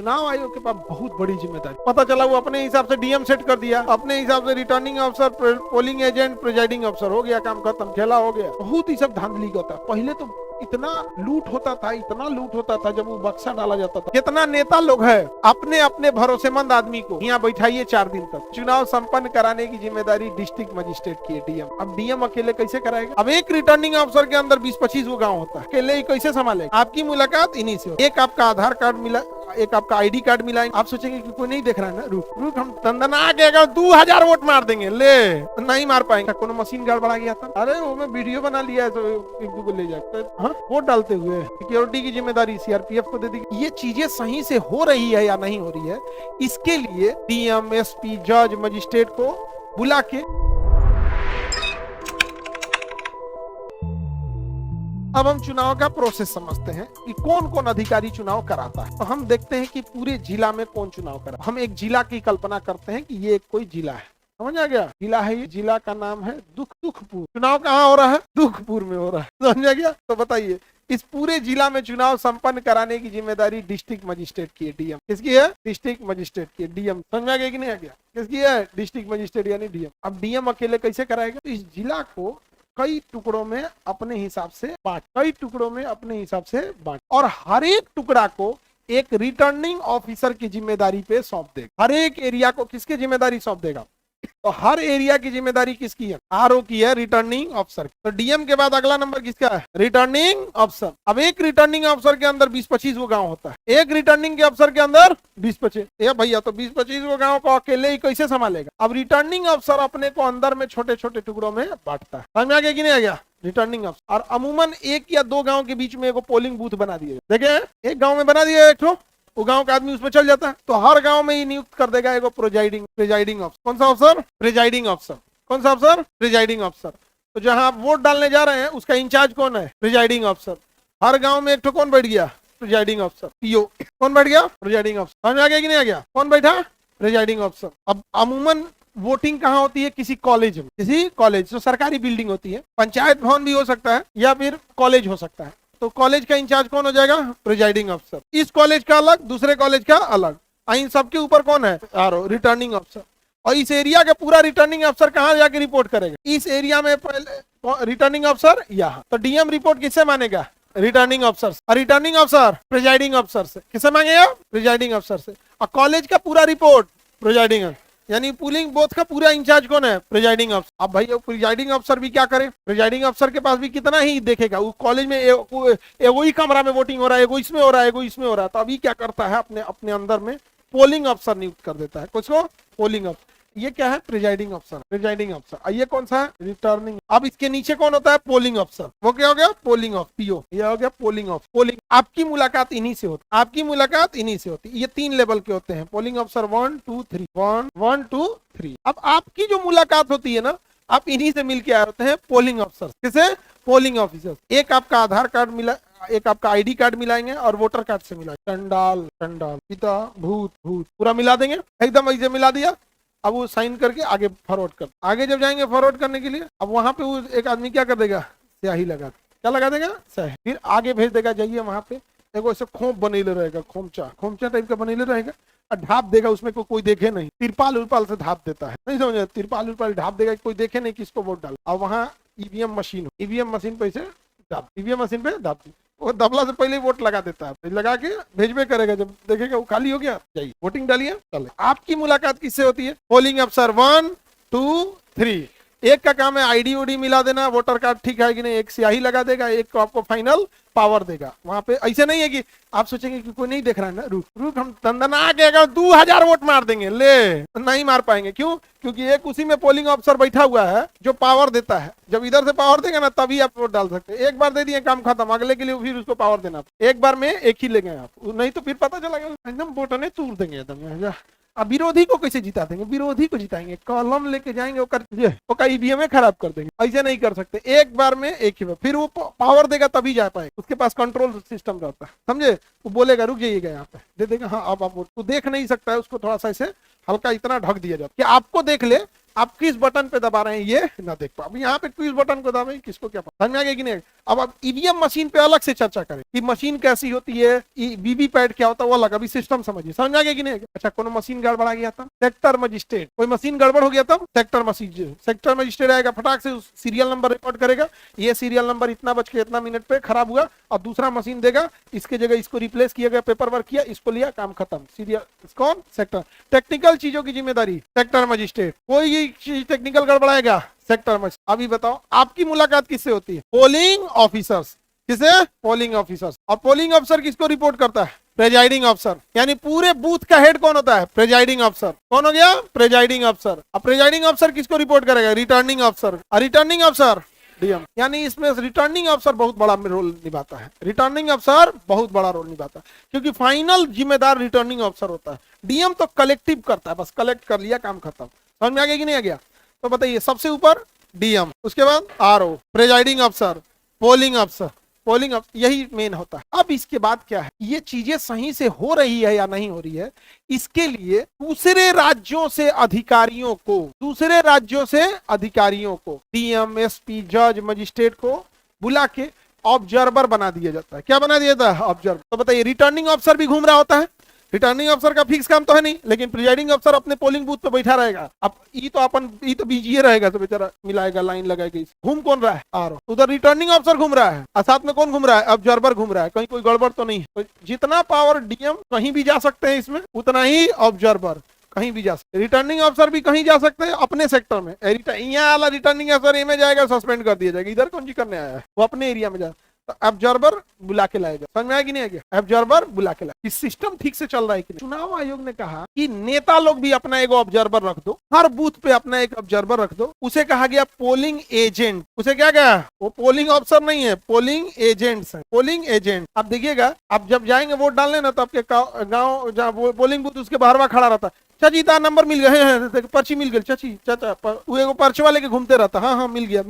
चुनाव आयोग के पास बहुत बड़ी जिम्मेदारी। पता चला वो अपने हिसाब से डीएम सेट कर दिया, अपने हिसाब से रिटर्निंग अफसर, पोलिंग एजेंट, प्रिजाइडिंग अफसर, हो गया काम खत्म, खेला हो गया। बहुत ही सब धांधली होता। पहले तो इतना लूट होता था, इतना लूट होता था जब वो बक्सा डाला जाता था। जितना नेता लोग है अपने अपने भरोसेमंद आदमी को यहाँ बैठाइए 4 दिन तक। चुनाव संपन्न कराने की जिम्मेदारी डिस्ट्रिक्ट मजिस्ट्रेट की है, डीएम। अब डीएम अकेले कैसे कराएगा? अब एक रिटर्निंग अफसर के अंदर 20-25 वो गाँव होता है, अकेले ही कैसे संभालेगा? आपकी मुलाकात इन्हीं से। एक आपका आधार कार्ड मिला, एक आपका आईडी कार्ड मिला। आप सोचेंगे कि कोई नहीं देख रहा है ना, रुक हम दंदना के अगर 2000 वोट मार देंगे, ले नहीं मार पाएंगे। कोनो मशीन गड़बड़ा गया था, अरे वो मैं वीडियो बना लिया है तो एक दो को ले जाकर वोट डालते हुए सिक्योरिटी की जिम्मेदारी सीआरपीएफ को दे दी। ये चीजें सही से हो रही है या नहीं हो रही है, इसके लिए डीएम, एसपी, जज, मजिस्ट्रेट को बुला के अब हम चुनाव का प्रोसेस समझते हैं कि कौन कौन अधिकारी चुनाव कराता है। तो हम देखते हैं कि पूरे जिला में कौन चुनाव करा। हम एक जिला की कल्पना करते हैं कि ये कोई जिला है, समझ आ गया? जिला है, ये जिला का नाम है दुखपुर। चुनाव कहाँ हो रहा है? दुखपुर में हो रहा है, समझ आ गया? तो बताइए, इस पूरे जिला में चुनाव संपन्न कराने की जिम्मेदारी डिस्ट्रिक्ट मजिस्ट्रेट की है, डीएम। किसकी है? डिस्ट्रिक्ट मजिस्ट्रेट की है, डीएम। समझ आ गया कि नहीं आ गया? किसकी है? डिस्ट्रिक्ट मजिस्ट्रेट यानी डीएम। अब डीएम अकेले कैसे कराएगा? तो इस जिला को कई टुकड़ों में अपने हिसाब से बांट, और हर एक टुकड़ा को एक रिटर्निंग ऑफिसर की जिम्मेदारी पे सौंप देगा। हर एक एरिया को किसकी जिम्मेदारी सौंप देगा? तो हर एरिया की जिम्मेदारी किसकी है? आरओ की है, रिटर्निंग अफसर। तो डीएम के बाद अगला नंबर किसका है? रिटर्निंग अफसर। अब एक रिटर्निंग अफसर के अंदर 20-25 वो गांव होता है, एक रिटर्निंग के अफसर के अंदर 20-25। ये भैया तो 20-25 वो गांव को अकेले ही कैसे संभालेगा? अब रिटर्निंग अफसर अपने को अंदर में छोटे छोटे टुकड़ों में बांटता है। समझ में आ गया कि नहीं आ गया? रिटर्निंग अफसर। और अमूमन 1 या 2 गांव के बीच में एक पोलिंग बूथ बना दिए। देखे, एक गांव में बना दिया, एक वो गांव का आदमी उसमें चल जाता है, तो हर गांव में ही नियुक्त कर देगा एक प्रिजाइडिंग अफसर। कौन सा अफसर? प्रिजाइडिंग अफसर। कौन सा अफसर? प्रिजाइडिंग अफसर। तो जहां आप वोट डालने जा रहे हैं उसका इंचार्ज कौन है? प्रिजाइडिंग अफसर। हर गांव में एक तो कौन बैठ गया? प्रिजाइडिंग अफसर, पीओ। कौन बैठ गया? प्रिजाइडिंग अफसर। समझ आ गया कि नहीं आ गया? कौन बैठा? प्रिजाइडिंग अफसर। अब अमूमन वोटिंग कहाँ होती है? किसी कॉलेज में, किसी कॉलेज जो सरकारी बिल्डिंग होती है, पंचायत भवन भी हो सकता है या फिर कॉलेज हो सकता है। तो कॉलेज का इंचार्ज कौन हो जाएगा? प्रिजाइडिंग अफसर। इस कॉलेज का अलग, दूसरे कॉलेज का अलग। इन सबके ऊपर कौन है? आरओ, रिटर्निंग अफसर। और इस एरिया का पूरा रिटर्निंग अफसर कहाँ जाके रिपोर्ट करेगा? इस एरिया में पहले रिटर्निंग अफसर यहाँ। तो डीएम रिपोर्ट किससे मानेगा? रिटर्निंग अफसर। और रिटर्निंग अफसर प्रिजाइडिंग अफसर से। किससे मांगेगा? प्रिजाइडिंग अफसर से। और कॉलेज का पूरा रिपोर्ट प्रिजाइडिंग, यानी पुलिंग बोथ का पूरा इंचार्ज कौन है? प्रिजाइडिंग अफसर। अब भाई प्रिजाइडिंग अफसर भी क्या करे? प्रिजाइडिंग अफसर के पास भी कितना ही देखेगा? वो कॉलेज में एगो ही कमरा में वोटिंग हो रहा है, एगो इसमें हो रहा है, एगो इसमें हो रहा है। तो अभी क्या करता है? अपने अपने अंदर में पोलिंग अफसर नियुक्त कर देता है। कुछ को पोलिंग अफसर। ये क्या है? प्रिजाइडिंग अफसर, प्रिजाइडिंग अफसर। ये कौन सा है? रिटर्निंग। अब इसके नीचे कौन होता है? पोलिंग अफसर। वो क्या हो गया? Polling of, PO. ये हो गया पोलिंग ऑफ। पोलिंग, आपकी मुलाकात इन्हीं से होती है, आपकी मुलाकात इन्हीं से होती है। ये 3 लेवल के होते हैं, पोलिंग अफसर 1 2 3, 1 2 3। अब आपकी जो मुलाकात होती है ना, आप इन्हीं से मिल के आए होते हैं, पोलिंग अफसर। किसे? Polling officer. एक आपका आधार कार्ड मिला, एक आपका आईडी कार्ड मिलाएंगे और वोटर कार्ड से मिला, चंडाल पिता भूत पूरा मिला देंगे, एकदम ऐसे मिला दिया। अब वो साइन करके आगे फॉरवर्ड कर, आगे जब जाएंगे फॉरवर्ड करने के लिए, अब वहां पे वो एक आदमी क्या कर देगा? स्याही लगा, क्या लगा देगा? स्याही। फिर आगे भेज देगा, जाइए वहां पे देखो ऐसे खोप बनेले रहेगा, खोमचा टाइप का बनेले रहेगा, और ढाप देगा उसमें कोई देखे नहीं। तिरपाल उरपाल से ढाप देता है, नहीं समझे? तिरपाल उरपाल ढाप देगा, कोई देखे नहीं किसको वोट डाल। और वहाँ ईवीएम मशीन पे इसे ढाप, ईवीएम मशीन पे ढाप, वो दबला से पहले वोट लगा देता है, लगा के भेजबे करेगा। जब देखेगा वो खाली हो गया, जाइए वोटिंग डालिए, चले। आपकी मुलाकात किससे होती है? पोलिंग अफसर 1 2 3। एक का काम है आईडी उडी मिला देना, वोटर कार्ड ठीक है कि नहीं, एक स्याही लगा देगा, एक को आपको फाइनल पावर देगा। वहां पे ऐसे नहीं है कि आप सोचेंगे कि कोई नहीं देख रहा है ना, रुक हम दंदना के अगर 2000 वोट मार देंगे, ले नहीं मार पाएंगे। क्यों? क्योंकि एक उसी में पोलिंग ऑफिसर बैठा हुआ है जो पावर देता है। जब इधर से पावर देगा ना तभी आप वोट डाल सकते हैं। एक बार दे दिए काम खत्म, अगले के लिए फिर उसको पावर देना। एक बार में एक ही ले गए आप, नहीं तो फिर पता चला एकदम वोट ने तोड़ देंगे एकदम। अब विरोधी को कैसे जिता देंगे? विरोधी को जिताएंगे, कॉलम लेके जाएंगे, वो ईवीएम खराब कर देंगे। ऐसे नहीं कर सकते, एक बार में एक ही बार। फिर वो पावर देगा तभी जा पाएगा, उसके पास कंट्रोल सिस्टम रहता है, समझे? वो बोलेगा रुक जाइएगा, यहाँ पे दे देगा, हाँ अब आप वोट। तो देख नहीं सकता है उसको, थोड़ा सा ऐसे हल्का इतना ढक दिया जाता कि आपको देख ले आप किस बटन पे दबा रहे हैं ये ना देख पाओ। यहाँ पे किस बटन को दबाएं, किसको क्या पता, समझ में आ गया कि नहीं। अब आप ईवीएम मशीन पे अलग से चर्चा करें कि मशीन कैसी होती है, वीवीपैट क्या होता है, वो अलग। अभी सिस्टम समझिए, समझ में आ गया कि नहीं। अच्छा, कोनो मशीन गड़बड़ा गया था, सेक्टर मजिस्ट्रेट, कोई मशीन गड़बड़ हो गया था, सेक्टर मजिस्ट्रेट आएगा, फटाक से उस सीरियल नंबर रिकॉर्ड करेगा, ये सीरियल नंबर इतना बज के इतना मिनट पे खराब हुआ, और दूसरा मशीन देगा, इसके जगह इसको रिप्लेस किया गया, पेपर वर्क किया, इसको लिया, काम खत्म। सीरियल कौन, सेक्टर। टेक्निकल चीजों की जिम्मेदारी सेक्टर मजिस्ट्रेट, कोई चीज टेक्निकल गड़बड़ाएगा सेक्टर मजिस्ट्रेट। अभी बताओ आपकी मुलाकात किससे होती है, पोलिंग ऑफिसर्स, किसे, पोलिंग ऑफिसर्स। और पोलिंग ऑफिसर किसको रिपोर्ट करता है, प्रेजाइडिंग अफसर, यानी पूरे बूथ का हेड कौन होता है, प्रेजाइडिंग अफसर। कौन हो गया, प्रेजाइडिंग अफसर। अब प्रेजाइडिंग अफसर किसको रिपोर्ट करेगा, रिटर्निंग अफसर। रिटर्निंग अफसर डीएम, यानी इसमें रिटर्निंग अफसर बहुत बड़ा रोल निभाता है, रिटर्निंग अफसर बहुत बड़ा रोल निभाता है, क्योंकि फाइनल जिम्मेदार रिटर्निंग अफसर होता है। डीएम तो कलेक्टिव करता है, बस कलेक्ट कर लिया, काम खत्म। समझ में आ गया कि नहीं आ गया। तो बताइए, सबसे ऊपर डीएम, उसके बाद आरओ, प्रेजाइडिंग अफसर, पोलिंग अफसर, पोलिंग अफसर, यही मेन होता है। अब इसके बाद क्या है, ये चीजें सही से हो रही है या नहीं हो रही है, इसके लिए दूसरे राज्यों से अधिकारियों को डीएम, एसपी, जज, मजिस्ट्रेट को बुला के ऑब्जर्वर बना दिया जाता है। क्या बना दिया जाता है, ऑब्जर्वर। तो बताइए, रिटर्निंग अफसर भी घूम रहा होता है, रिटर्निंग अफसर का फिक्स काम तो है नहीं, लेकिन प्रिजाइडिंग अफसर अपने पोलिंग बूथ पे बैठा रहेगा। अब ये तो बीजीए रहेगा, तो बेचारा मिलाएगा, लाइन लगाएगा। घूम कौन रहा है, आर। उधर रिटर्निंग अफसर घूम रहा है, और साथ में कौन घूम रहा है, ऑब्जर्वर घूम रहा है, कहीं कोई गड़बड़ तो नहीं है। तो जितना पावर डीएम कहीं भी जा सकते हैं इसमें, उतना ही ऑब्जर्वर कहीं भी जा सकते। रिटर्निंग अफसर भी कहीं जा सकते हैं अपने सेक्टर में। यहाँ वाला रिटर्निंग अफसर ए में जाएगा, सस्पेंड कर दिया जाएगा, इधर कौन सी करने आया है, वो अपने एरिया में जाए। तो ऑब्जर्वर बुला के लाएगा, समझ में आया कि नहीं आया, ऑब्जर्वर बुला के लाएगा। सिस्टम ठीक से चल रहा है कि नहीं। चुनाव आयोग ने कहा कि नेता लोग भी अपना एक ऑब्जर्वर रख दो, हर बूथ पे अपना एक ऑब्जर्वर रख दो। उसे कहा गया पोलिंग एजेंट। उसे क्या कहा, वो पोलिंग ऑफिसर नहीं है, पोलिंग एजेंट्स है, पोलिंग एजेंट। आप देखिएगा, आप जब जाएंगे वोट डालने ना, तो आपके गाँव जहाँ पोलिंग बूथ, उसके बाहर खड़ा रहता है, चाची तार नंबर मिल गए, पर्ची मिल गई, चाची चाचा, वो पर्चवा लेके घूमते रहता, हाँ मिल गया।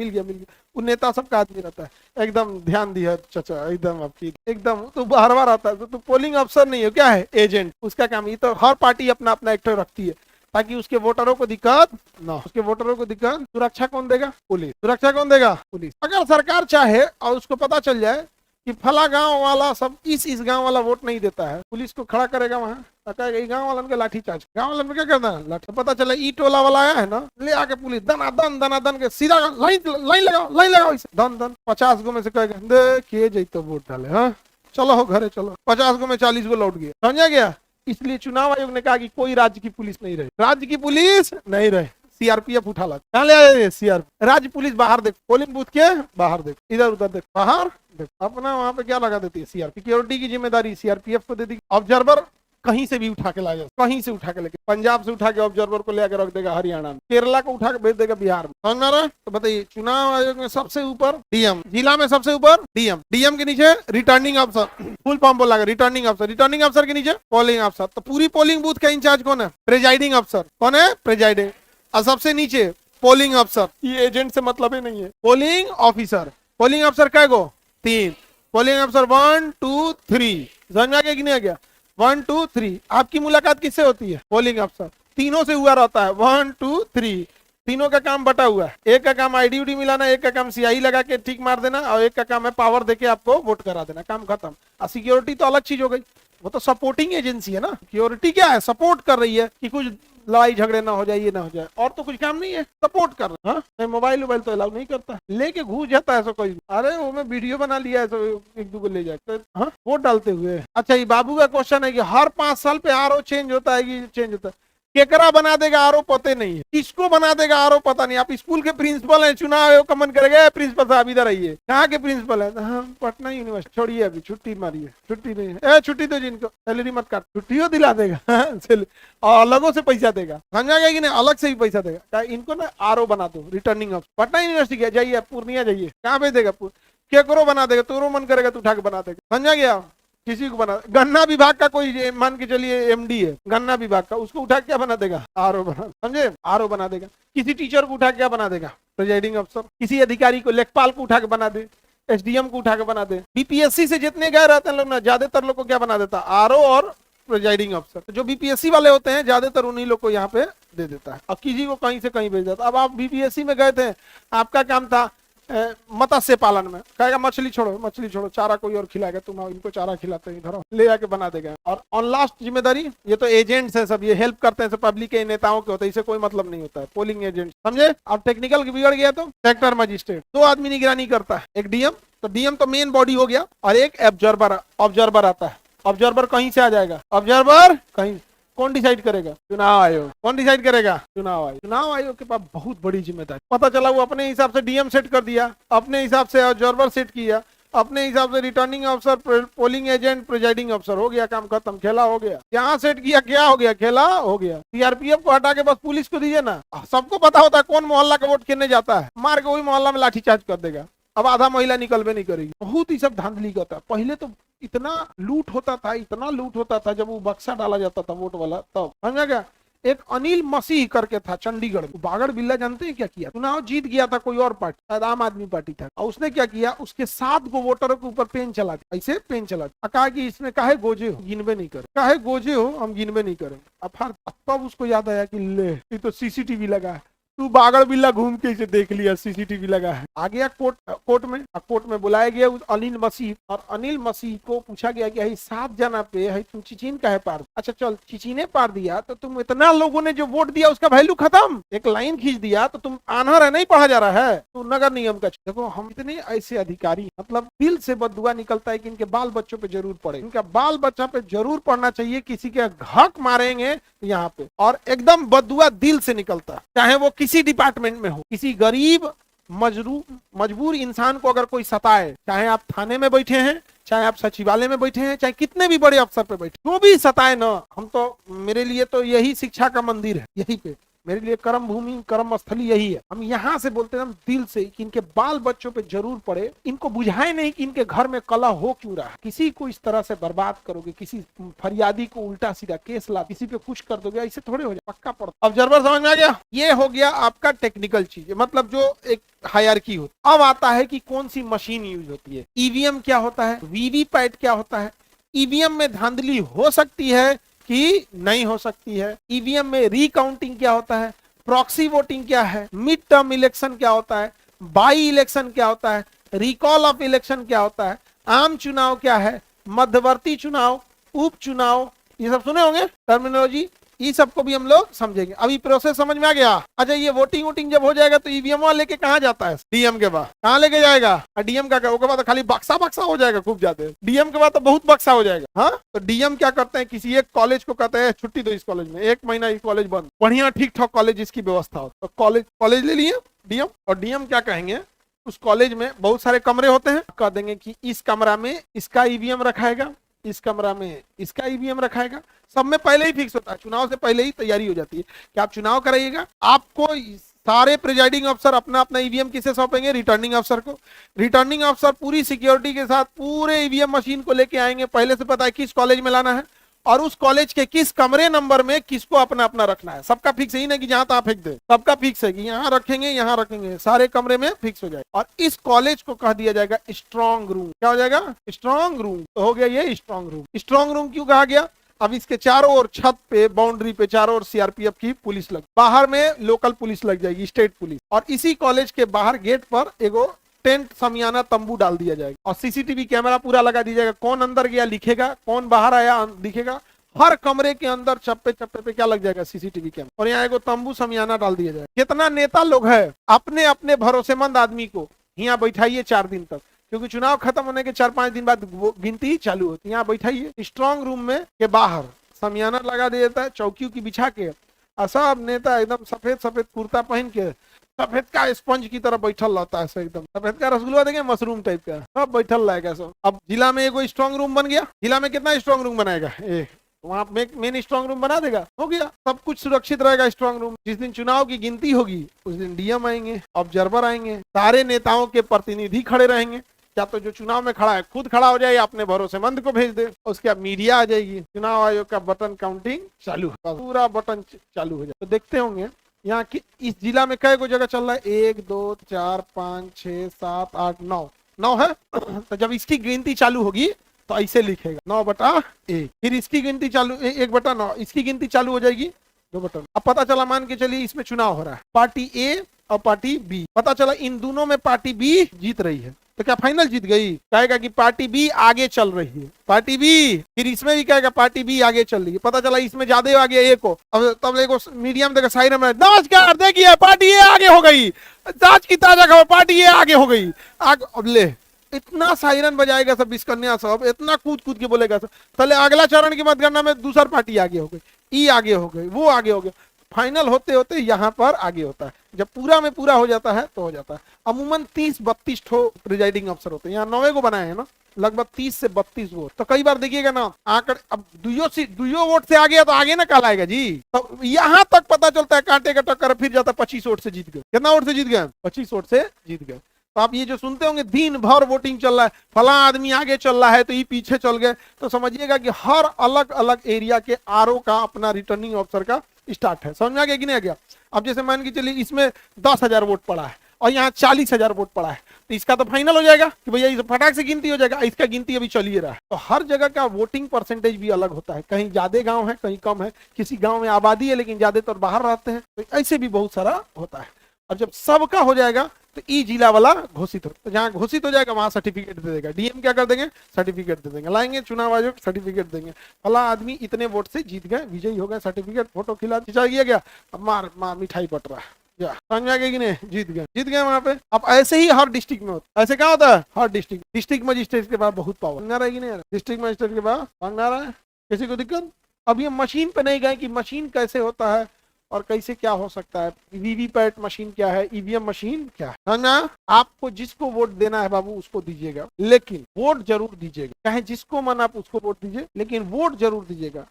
वो नेता सबका आदमी रहता है, एकदम ध्यान दिया चाचा, एकदम आपकी, एकदम तो बाहर आता है। तो पोलिंग अफसर नहीं है, क्या है, एजेंट। उसका काम, ये तो हर पार्टी अपना अपना एक्टर रखती है, ताकि उसके वोटरों को दिक्कत ना हो। उसके वोटरों को दिक्कत, सुरक्षा कौन देगा, पुलिस। सुरक्षा कौन देगा, पुलिस। अगर सरकार चाहे और उसको पता चल जाए कि फला गांव वाला सब इस गांव वाला वोट नहीं देता है, पुलिस को खड़ा करेगा वहां, गांव वालन के लाठी चार्ज। गांव वालन में क्या करना है, लाठी। पता चला ई टोला वाला आया है ना, ले आके पुलिस दनादन के सीधा लाइन लगाओ इसे, दन 50 गो में से कहेगा देखिए जैतो वोट डाले, हाँ चलो हो घरे चलो, 50 गो में 40 गो लौट गया, समझा गया। इसलिए चुनाव आयोग ने कहा कि कोई राज्य की पुलिस नहीं रहे, राज्य की पुलिस नहीं रहे, सीआरपीएफ उठा ला। कहाँ ले आए, सीआरपीएफ। राज्य पुलिस बाहर देख, पोलिंग बूथ के बाहर देख, इधर उधर देख, बाहर देख, अपना वहां पे क्या लगा देती है, सीआरपीएफ। सिक्योरिटी की जिम्मेदारी सीआरपीएफ को दे दी। ऑब्जर्वर कहीं से भी उठा के लाएगा, कहीं से उठा के लेके, पंजाब से उठा के ऑब्जर्वर को लेकर रख देगा हरियाणा में, केरला को उठा के भेज देगा बिहार में, समझ में आ रहा है। तो बताइए, चुनाव आयोग में सबसे ऊपर डीएम, जिला में सबसे ऊपर डीएम, डीएम के नीचे रिटर्निंग अफसर, फुल फॉर्म बोला गया रिटर्निंग अफसर, रिटर्निंग अफसर के नीचे पोलिंग अफसर। तो पूरी पोलिंग बूथ का इंचार्ज कौन है, प्रेजाइडिंग अफसर। कौन है, प्रेजाइडिंग। और सबसे नीचे पोलिंग अफसर, ये एजेंट से मतलब ही नहीं है, पोलिंग ऑफिसर। पोलिंग अफसर क्या गो, 3 पोलिंग अफसर, 1 2 3, समझ में आ गया कि नहीं आ गया, 1 2 3। आपकी मुलाकात किससे होती है, पोलिंग अफसर। तीनों से हुआ रहता है, 1 2 3, तीनों का काम बटा हुआ है। एक का काम आईडी उडी मिलाना, एक का काम सियाही लगा के ठीक मार देना, और एक का काम है पावर देके आपको वोट करा देना, काम खत्म। और सिक्योरिटी तो अलग चीज हो गई, वो तो सपोर्टिंग एजेंसी है ना। सिक्योरिटी क्या है, सपोर्ट कर रही है कि कुछ लड़ाई झगड़े ना हो जाए, ये ना हो जाए, और तो कुछ काम नहीं है, सपोर्ट कर रहा है। मोबाइल तो अलाउ नहीं करता, लेके घुस जाता है ऐसा कोई, अरे वो मैं वीडियो बना लिया है तो एक दो को ले जाए वोट डालते हुए। अच्छा, ये बाबू का क्वेश्चन है कि हर 5 साल पे आरओ चेंज होता है कि चेंज होता है, केकरा बना देगा आरओ पता नहीं है, किसको बना देगा आरओ पता नहीं। आप स्कूल के प्रिंसिपल हैं, चुनाव आयोग का मन करेगा प्रिंसिपल साहब इधर आइए, कहाँ के प्रिंसिपल है, हाँ पटना यूनिवर्सिटी, छोड़िए अभी छुट्टी मारिए, छुट्टी नहीं है, छुट्टी दो जिनको सैलरी मत काट, छुट्टियों दिला देगा और अलगों से पैसा देगा, समझा गया कि नहीं, अलग से भी पैसा देगा। इनको ना आरओ बना दो, रिटर्निंग अफसर। पटना यूनिवर्सिटी जाइए, पूर्णिया जाइए, कहाँ भेज देगा, केकरो बना देगा, तोरो मन करेगा तो उठा के बना देगा, समझा गया। किसी को बना, गन्ना विभाग का कोई मान के चलिए एमडी है गन्ना विभाग का, उसको उठा क्या बना देगा, आरओ बना, समझे, आरओ बना देगा। किसी टीचर को उठा क्या बना देगा, प्रिजाइडिंग अफसर। किसी अधिकारी को, लेखपाल को उठा के बना दे, एसडीएम को उठा के बना दे। बीपीएससी से जितने गए रहते हैं लोग ना, ज्यादातर लोग को क्या बना देता, आरओ और प्रिजाइडिंग अफसर। तो जो बीपीएससी वाले होते हैं ज्यादातर उन्हीं लोग को यहाँ पे दे देता है और किसी को कहीं से कहीं भेज देता है। अब आप बीपीएससी में गए थे, आपका काम था मत्स्य पालन में, कहेगा मछली छोड़ो, चारा कोई और खिलाएगा, तुम इनको चारा खिलाते हैं, इधर ले आके बना देगा। और ऑन लास्ट जिम्मेदारी, ये तो एजेंट्स हैं सब, ये हेल्प करते हैं सब, पब्लिक के नेताओं के होते हैं, इसे कोई मतलब नहीं होता है, पोलिंग एजेंट, समझे। और टेक्निकल बिगड़ गया तो सेक्टर मजिस्ट्रेट, 2 आदमी निगरानी करता है, एक डीएम, तो डीएम तो मेन बॉडी हो गया, और एक ऑब्जर्वर आता है। ऑब्जर्वर कहीं से आ जाएगा, ऑब्जर्वर कहीं, कौन डिसाइड करेगा? चुनाव आयोग। कौन डिसाइड करेगा? चुनाव आयोग। चुनाव आयोग के पास बहुत बड़ी जिम्मेदारी। पता चला वो अपने हिसाब से डीएम सेट कर दिया, अपने हिसाब से ऑब्जर्वर सेट किया, अपने हिसाब से रिटर्निंग अफसर, पोलिंग एजेंट, प्रिजाइडिंग अफसर, हो गया काम खत्म, खेला हो गया। यहाँ सेट किया, क्या हो गया? खेला हो गया। सीआरपीएफ को हटा के बस पुलिस को दीजिए ना, सबको पता होता है कौन मोहल्ला का वोट गिनने जाता है, मार के वही मोहल्ला में लाठीचार्ज कर देगा। अब आधा महिला निकलवे नहीं करेगी। बहुत ही सब धांधली करता है। पहले तो इतना लूट होता था जब वो बक्सा डाला जाता था वोट वाला, तब समझा क्या। एक अनिल मसीह करके था चंडीगढ़, बागड़ बिल्ला जानते हैं क्या किया? चुनाव जीत गया था कोई और पार्टी, शायद आम आदमी पार्टी था, और उसने क्या किया, उसके 7 गो वोटरों के ऊपर पेन चला दिया, ऐसे पेन चला दिया, कहा कि इसमें काहे गोजे हो, गिनबे नहीं करे, काहे गोजे हो, हम गिनबे नहीं करेंगे। अब तब उसको याद आया कि ले, ये तो सीसीटीवी लगा है, तू बागड़ बिल्ला घूम के इसे देख लिया, सीसीटीवी लगा है। आ गया कोर्ट में बुलाया गया उस अनिल मसीह, और अनिल मसीह को पूछा गया कि 7 जना पे है तुम चिचिन का है पार, अच्छा चल चिचिने पार दिया तो तुम इतना लोगों ने जो वोट दिया उसका वैल्यू खत्म, एक लाइन खींच दिया तो तुम आनहर है, नहीं पढ़ा जा रहा है, तो नगर निगम का। देखो हम इतने ऐसे अधिकारी, मतलब दिल से बददुआ निकलता है कि इनके बाल बच्चों पे जरूर पड़े, इनका बाल बच्चा पे जरूर पड़ना चाहिए, किसी के हक मारेंगे यहाँ पे, और एकदम बददुआ दिल से निकलता है, चाहे वो किसी डिपार्टमेंट में हो। किसी गरीब मजबूर इंसान को अगर कोई सताए, चाहे आप थाने में बैठे हैं, चाहे आप सचिवालय में बैठे हैं, चाहे कितने भी बड़े अफसर पे बैठे, जो भी सताए ना, हम तो, मेरे लिए तो यही शिक्षा का मंदिर है, यही पे मेरे लिए कर्म भूमि, कर्म स्थली यही है। हम यहाँ से बोलते हैं दिल से कि इनके बाल बच्चों पे जरूर पड़े, इनको बुझाए नहीं कि इनके घर में कलह हो क्यों रहा है, किसी को इस तरह से बर्बाद करोगे, किसी फरियादी को उल्टा सीधा केस ला, किसी पे कुछ कर दोगे, ऐसे थोड़े हो जाए, पक्का पड़ता। ऑब्जर्वर समझ में आ गया? ये हो गया आपका टेक्निकल चीज, मतलब जो एक हायरार्की होती। अब आता है कि कौन सी मशीन यूज होती है। ईवीएम क्या होता है, वीवीपैट क्या होता है। ईवीएम में धांधली हो सकती है कि नहीं हो सकती है। ईवीएम में रीकाउंटिंग क्या होता है, प्रॉक्सी वोटिंग क्या है, मिड टर्म इलेक्शन क्या होता है, बाई इलेक्शन क्या होता है, रिकॉल ऑफ इलेक्शन क्या होता है, आम चुनाव क्या है, मध्यवर्ती चुनाव, उपचुनाव, ये सब सुने होंगे टर्मिनोलॉजी, ये सबको भी हम लोग समझेंगे। अभी प्रोसेस समझ में आ गया? अच्छा, ये वोटिंग जब हो जाएगा तो ईवीएम लेके कहाँ जाता है? डीएम के पास। कहाँ लेके जाएगा? डीएम का क्या, उसके बाद तो खाली बक्सा हो जाएगा, खूब जाते हैं। डीएम के बाद तो बहुत बक्सा हो जाएगा। हाँ, तो डीएम क्या करते हैं, किसी एक कॉलेज को कहते हैं छुट्टी दो, इस कॉलेज में 1 महीना इस कॉलेज बंद, बढ़िया ठीक ठाक कॉलेज इसकी व्यवस्था हो, तो कॉलेज ले लिए डीएम, और डीएम क्या कहेंगे, उस कॉलेज में बहुत सारे कमरे होते हैं, कह देंगे कि इस कमरा में इसका ईवीएम रखाएगा, इस कमरा में इसका ईवीएम रखाएगा। सब में पहले ही फिक्स होता है, चुनाव से पहले ही तैयारी हो जाती है कि आप चुनाव कराइएगा। आपको सारे प्रिजाइडिंग अफसर अपना अपना ईवीएम किसे सौंपेंगे? रिटर्निंग अफसर को। रिटर्निंग अफसर पूरी सिक्योरिटी के साथ पूरे ईवीएम मशीन को लेके आएंगे, पहले से पता है किस कॉलेज में लाना है और उस कॉलेज के किस कमरे नंबर में किसको अपना अपना रखना है। सबका फिक्स ही नहीं कि जहां तहां फेंक दे, सबका फिक्स है कि यहाँ रखेंगे, सारे कमरे में फिक्स हो जाए। और इस कॉलेज को कह दिया जाएगा स्ट्रॉन्ग रूम। क्या हो जाएगा? Strong room. तो हो गया ये स्ट्रॉन्ग रूम। स्ट्रॉन्ग रूम क्यों कहा गया? अब इसके चारों ओर छत पे, बाउंड्री पे चारों ओर सीआरपीएफ की पुलिस लग, बाहर में लोकल पुलिस लग जाएगी, स्टेट पुलिस। और इसी कॉलेज के बाहर गेट पर एगो टेंट, समियाना, तंबू डाल दिया जाएगा और सीसीटीवी कैमरा पूरा लगा दिया जाएगा। कौन अंदर गया लिखेगा, कौन बाहर आया दिखेगा। हर कमरे के अंदर चप्पे पे क्या लग जाएगा? CCTV camera. और यहाँ एगो तंबू, समियाना डाल दिया जाएगा। कितना नेता लोग है, अपने अपने भरोसेमंद आदमी को यहाँ बैठाइए 4 दिन तक, क्योंकि चुनाव खत्म होने के 4-5 दिन बाद गिनती चालू होती है। यहाँ बैठाइए स्ट्रॉन्ग रूम में के बाहर समियाना लगा दिया जाता है, चौकी की बिछा के, और सब नेता एकदम सफेद कुर्ता पहन के, सफेद का स्पंज की तरह बैठल रहता है, एकदम सफेद का रसगुल्ला देंगे, मशरूम टाइप का, सब बैठल रहेगा सब। अब जिला में एगो स्ट्रॉन्ग रूम बन गया। जिला में कितना स्ट्रॉन्ग रूम बनाएगा? वहाँ मेन स्ट्रॉन्ग रूम बना देगा, हो गया, सब कुछ सुरक्षित रहेगा स्ट्रॉन्ग रूम। जिस दिन चुनाव की गिनती होगी उस दिन डीएम आएंगे, ऑब्जर्वर आएंगे, सारे नेताओं के प्रतिनिधि खड़े रहेंगे। या तो जो चुनाव में खड़ा है खुद खड़ा हो जाए या अपने भरोसेमंद को भेज दे, उसके बाद मीडिया आ जाएगी, चुनाव आयोग का बटन काउंटिंग चालू, पूरा बटन चालू हो जाए। तो देखते होंगे यहाँ की इस जिला में कई को जगह चल रहा है, 1 2 4 5 6 7 8 9 है। तो जब इसकी गिनती चालू होगी तो ऐसे लिखेगा 9/1, फिर इसकी गिनती चालू 1/9, इसकी गिनती चालू हो जाएगी 2/9। अब पता चला, मान के चलिए इसमें चुनाव हो रहा है, पार्टी ए और पार्टी बी, पता चला इन दोनों में पार्टी बी जीत रही है, तो क्या फाइनल जीत गई? कहेगा कि पार्टी बी आगे चल रही है, पार्टी बी, फिर इसमें भी कहेगा पार्टी बी आगे चल रही है, पता चला इसमें ज्यादा आगे ए को, अब तब देखो मीडियम देखो साइरन में, नमस्कार देखिए पार्टी ए आगे हो गई, आज की ताजा खबर पार्टी ए आगे हो गई, अब ले इतना साइरन बजाएगा सब, बिस्कन्या सब इतना कूद कूद के बोलेगा सब, पहले अगला चरण की मतगणना में दूसरा पार्टी आगे हो गई, ई आगे हो गई, वो आगे हो गया, फाइनल होते होते यहाँ पर आगे होता है। जब पूरा में पूरा हो जाता है तो हो जाता है। अमूमन 30-32 ठो प्रिजाइडिंग अफसर होते हैं, यहाँ 9 को बनाए हैं ना, लगभग 30 से 32 वोट, तो कई बार देखिएगा ना आंकड़े, अब दुइयो वोट से आगे है तो आगे ना कहलाएगा जी, तो यहाँ तक पता चलता है कांटे का टक्कर, फिर जाता 25 वोट से जीत गए। कितना वोट से जीत गए? 25 वोट से जीत गए। तो आप ये जो सुनते होंगे दिन भर वोटिंग चल रहा है, फला आदमी आगे चल रहा है तो ये पीछे चल गए, तो समझिएगा कि हर अलग अलग एरिया के आरओ का अपना रिटर्निंग ऑफिसर का स्टार्ट है। समझ में आ गया कि नहीं आ गया? अब जैसे मान के चलिए इसमें 10,000 वोट पड़ा है और यहाँ 40,000 वोट पड़ा है, तो इसका तो फाइनल हो जाएगा कि भैया इस फटाक से गिनती हो जाएगा, इसका गिनती अभी चल ही रहा है। तो हर जगह का वोटिंग परसेंटेज भी अलग होता है, कहीं ज्यादा गांव है कहीं कम है, किसी गांव में आबादी है लेकिन ज्यादातर बाहर रहते हैं, तो ऐसे भी बहुत सारा होता है। और जब सबका हो जाएगा तो ई जिला वाला घोषित हो, तो जहाँ घोषित हो जाएगा वहां सर्टिफिकेट दे देगा, डीएम क्या कर देंगे? सर्टिफिकेट दे देंगे, लाएंगे चुनाव आयोग सर्टिफिकेट देंगे, फला आदमी इतने वोट से जीत गए, विजयी हो गए, सर्टिफिकेट फोटो खिंचा गया, अब मार मिठाई बट रहा है, समझ में आ गया कि नहीं? जीत गए वहां पे। अब ऐसे ही हर डिस्ट्रिक्ट में होता है, ऐसे क्या होता है? हर डिस्ट्रिक्ट मजिस्ट्रेट के पास बहुत पावर, रहा है कि नहीं? डिस्ट्रिक्ट मजिस्ट्रेट के पास मांगना रहा है, किसी को दिक्कत? अब ये मशीन पे नहीं गए कि मशीन कैसे होता है और कैसे क्या हो सकता है, वीवीपैट मशीन क्या है, ईवीएम मशीन क्या है ना। आपको जिसको वोट देना है बाबू उसको दीजिएगा, लेकिन वोट जरूर दीजिएगा, चाहे जिसको मन आप उसको वोट दीजिए, लेकिन वोट जरूर दीजिएगा।